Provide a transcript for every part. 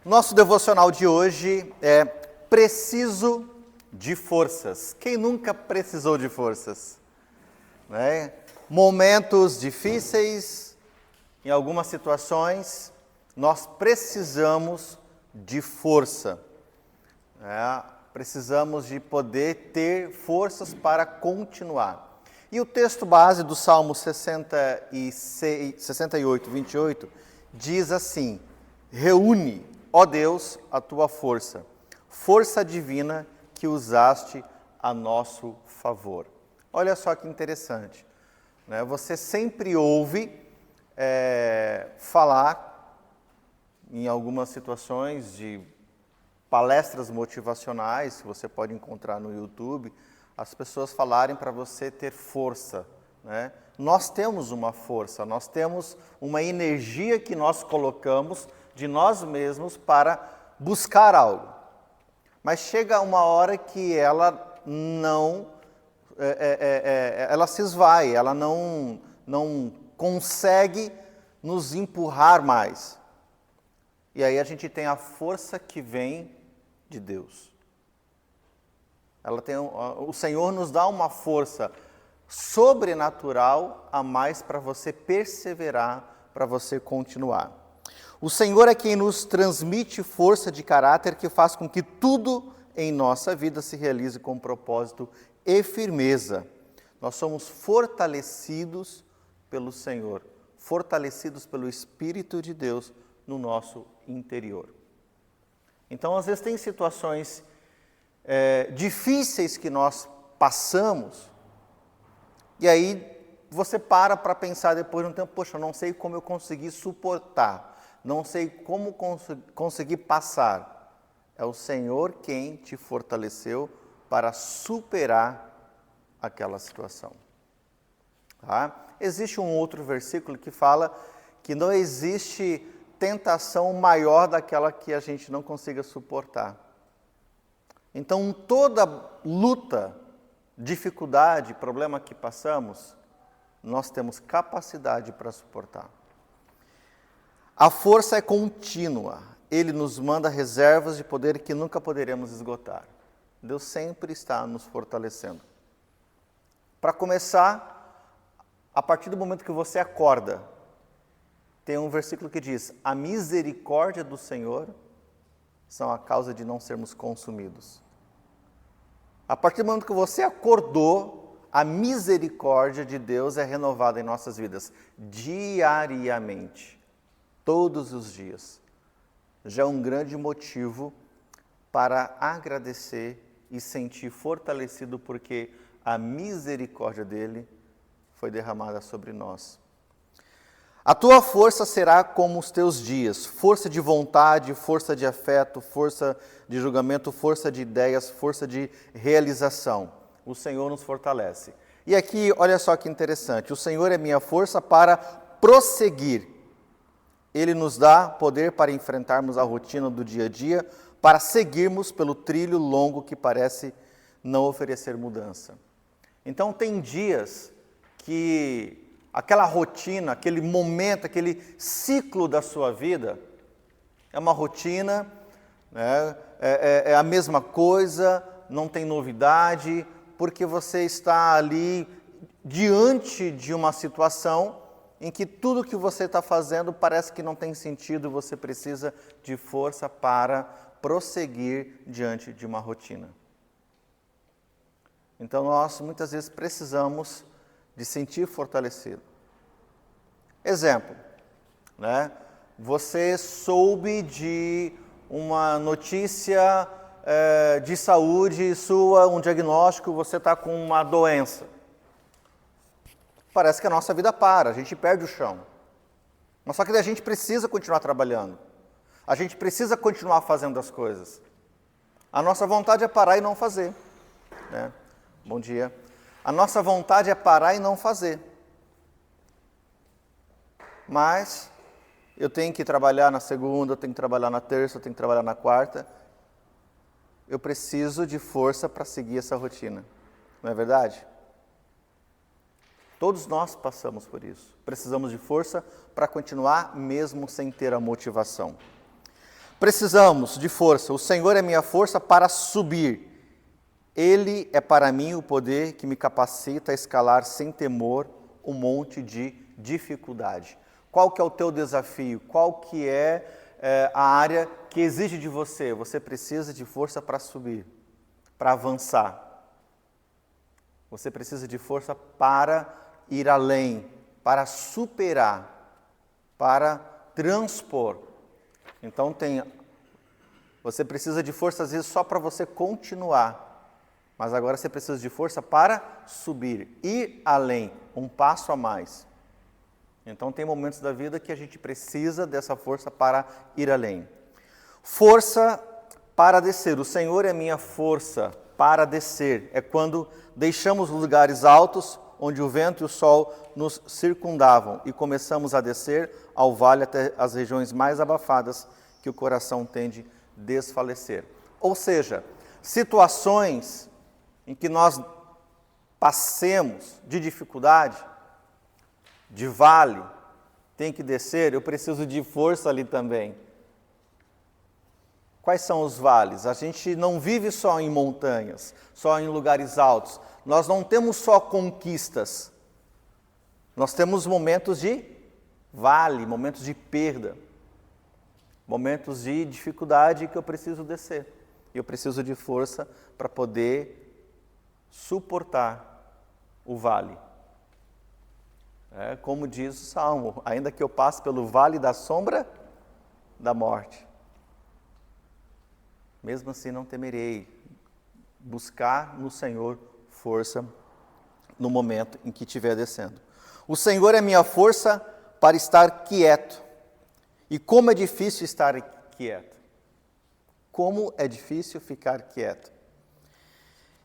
Nosso devocional de hoje é preciso de forças. Quem nunca precisou de forças? Né? Momentos difíceis, em algumas situações, nós precisamos de força. Precisamos de poder ter forças para continuar. E o texto base do Salmo 68, 28, diz assim: reúne, ó Deus, a tua força, força divina que usaste a nosso favor. Olha só que interessante, né? Você sempre ouve falar, em algumas situações de palestras motivacionais, que você pode encontrar no YouTube, as pessoas falarem para você ter força, né? Nós temos uma força, nós temos uma energia que nós colocamos de nós mesmos para buscar algo. Mas chega uma hora que ela não, ela se esvai, ela não consegue nos empurrar mais. E aí a gente tem a força que vem de Deus. O Senhor nos dá uma força sobrenatural a mais para você perseverar, para você continuar. O Senhor é quem nos transmite força de caráter que faz com que tudo em nossa vida se realize com propósito e firmeza. Nós somos fortalecidos pelo Senhor, fortalecidos pelo Espírito de Deus no nosso interior. Então, às vezes, tem situações difíceis que nós passamos, e aí você para pensar depois de um tempo: poxa, eu não sei como eu consegui suportar, não sei como conseguir passar. É o Senhor quem te fortaleceu para superar aquela situação. Tá? Existe um outro versículo que fala que não existe tentação maior daquela que a gente não consiga suportar. Então, toda luta, dificuldade, problema que passamos, nós temos capacidade para suportar. A força é contínua. Ele nos manda reservas de poder que nunca poderemos esgotar. Deus sempre está nos fortalecendo. Para começar, a partir do momento que você acorda, tem um versículo que diz: a misericórdia do Senhor são a causa de não sermos consumidos. A partir do momento que você acordou, a misericórdia de Deus é renovada em nossas vidas, diariamente, todos os dias. Já é um grande motivo para agradecer e sentir fortalecido, porque a misericórdia dele foi derramada sobre nós. A tua força será como os teus dias, força de vontade, força de afeto, força de julgamento, força de ideias, força de realização. O Senhor nos fortalece. E aqui, olha só que interessante, o Senhor é minha força para prosseguir. Ele nos dá poder para enfrentarmos a rotina do dia a dia, para seguirmos pelo trilho longo que parece não oferecer mudança. Então, tem dias que aquela rotina, aquele momento, aquele ciclo da sua vida é uma rotina, né? É a mesma coisa, não tem novidade, porque você está ali diante de uma situação em que tudo que você está fazendo parece que não tem sentido, você precisa de força para prosseguir diante de uma rotina. Então, nós muitas vezes precisamos de sentir fortalecido. Exemplo, né? Você soube de uma notícia de saúde sua, um diagnóstico, você está com uma doença. Parece que a nossa vida para, a gente perde o chão. Mas só que a gente precisa continuar trabalhando. A gente precisa continuar fazendo as coisas. A nossa vontade é parar e não fazer, né? Bom dia. A nossa vontade é parar e não fazer. Mas eu tenho que trabalhar na segunda, eu tenho que trabalhar na terça, eu tenho que trabalhar na quarta. Eu preciso de força para seguir essa rotina. Não é verdade? Todos nós passamos por isso. Precisamos de força para continuar mesmo sem ter a motivação. Precisamos de força. O Senhor é minha força para subir. Ele é para mim o poder que me capacita a escalar sem temor um monte de dificuldade. Qual que é o teu desafio? Qual que é a área que exige de você? Você precisa de força para subir, para avançar. Você precisa de força para ir além, para superar, para transpor. Então você precisa de força às vezes só para você continuar. Mas agora você precisa de força para subir, ir além, um passo a mais. Então tem momentos da vida que a gente precisa dessa força para ir além. Força para descer. O Senhor é minha força para descer. É quando deixamos os lugares altos, onde o vento e o sol nos circundavam, e começamos a descer ao vale até as regiões mais abafadas, que o coração tende a desfalecer. Ou seja, situações em que nós passemos de dificuldade, de vale, tem que descer, eu preciso de força ali também. Quais são os vales? A gente não vive só em montanhas, só em lugares altos. Nós não temos só conquistas. Nós temos momentos de vale, momentos de perda, momentos de dificuldade que eu preciso descer. E eu preciso de força para poder suportar o vale. Como diz o Salmo, ainda que eu passe pelo vale da sombra da morte, mesmo assim não temerei. Buscar no Senhor força no momento em que estiver descendo. O Senhor é minha força para estar quieto. E como é difícil estar quieto. Como é difícil ficar quieto.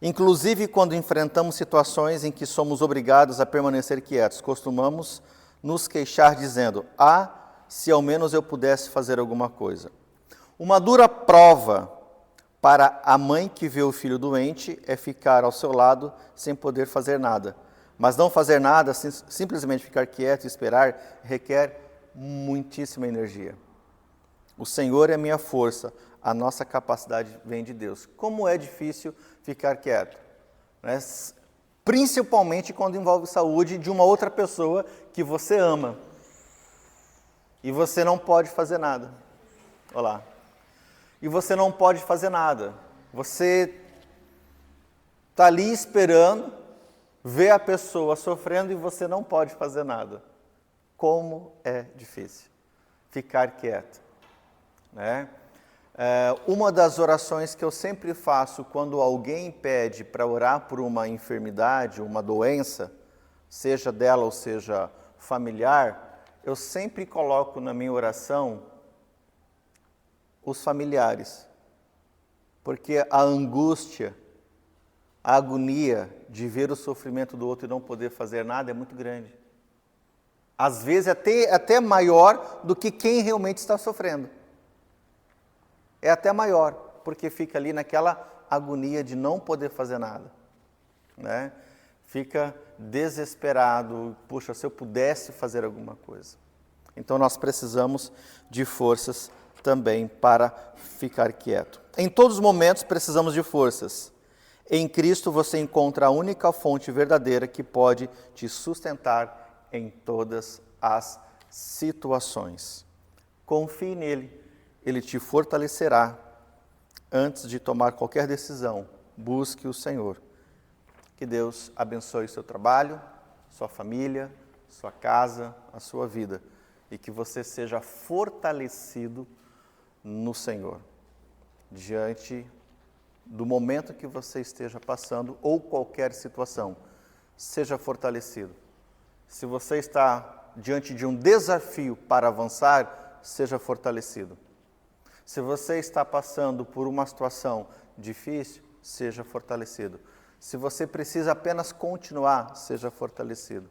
Inclusive, quando enfrentamos situações em que somos obrigados a permanecer quietos, costumamos nos queixar dizendo: se ao menos eu pudesse fazer alguma coisa. Uma dura prova para a mãe que vê o filho doente é ficar ao seu lado sem poder fazer nada. Mas não fazer nada, simplesmente ficar quieto e esperar, requer muitíssima energia. O Senhor é minha força. A nossa capacidade vem de Deus. Como é difícil ficar quieto, né? Principalmente quando envolve saúde de uma outra pessoa que você ama. E você não pode fazer nada. Olá. E você não pode fazer nada. Você está ali esperando, vê a pessoa sofrendo e você não pode fazer nada. Como é difícil ficar quieto, né? Uma das orações que eu sempre faço quando alguém pede para orar por uma enfermidade, uma doença, seja dela ou seja familiar, eu sempre coloco na minha oração os familiares, porque a angústia, a agonia de ver o sofrimento do outro e não poder fazer nada é muito grande. Às vezes até maior do que quem realmente está sofrendo. É até maior, porque fica ali naquela agonia de não poder fazer nada, né? Fica desesperado, puxa, se eu pudesse fazer alguma coisa. Então nós precisamos de forças também para ficar quieto. Em todos os momentos precisamos de forças. Em Cristo você encontra a única fonte verdadeira que pode te sustentar em todas as situações. Confie nele. Ele te fortalecerá antes de tomar qualquer decisão. Busque o Senhor. Que Deus abençoe o seu trabalho, sua família, sua casa, a sua vida. E que você seja fortalecido no Senhor. Diante do momento que você esteja passando ou qualquer situação, seja fortalecido. Se você está diante de um desafio para avançar, seja fortalecido. Se você está passando por uma situação difícil, seja fortalecido. Se você precisa apenas continuar, seja fortalecido.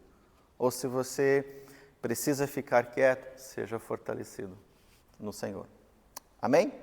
Ou se você precisa ficar quieto, seja fortalecido no Senhor. Amém?